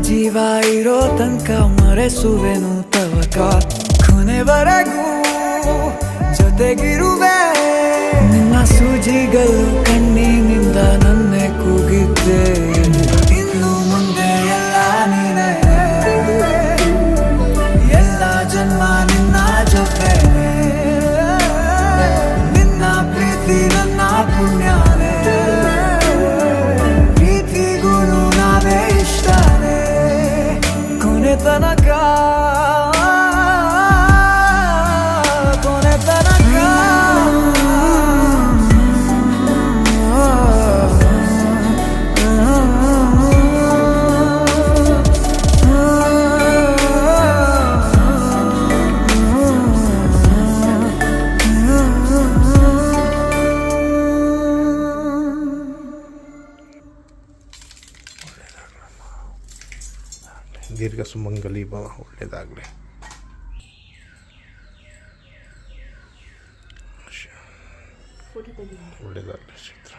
ಜೀವ ಇರೋ ತನಕ ಮರೆಸುವೆನು ತವಕ ಕೊನೆವರೆಗೂ ಜೊತೆಗಿರುವೆ ನಿನ್ನ ಸೂಜಿಗಳು ಕಣ್ಣಿನಿಂದ ನನ್ನೆ ಕೂಗಿದ್ದೆ ಇನ್ನು ಮುಂದೆ ಎಲ್ಲ ನೀನೇ ಎಲ್ಲ ಜನ್ಮ ನಿನ್ನ ಜೊತೆ ನಿನ್ನ ಪ್ರೀತಿ ನನ್ನ ಪುಣ್ಯನೇ ಪ್ರೀತಿಗೂ ನಾವೇ ಇಷ್ಟನೇ ಕೊನೆ ತನಕ ದೀರ್ಘ ಸುಮಂಗಲಿ ಭವ. ಒಳ್ಳೆಯದಾಗಲಿ. ಒಳ್ಳೆಯದಾಗಲಿ ಚಿತ್ರ.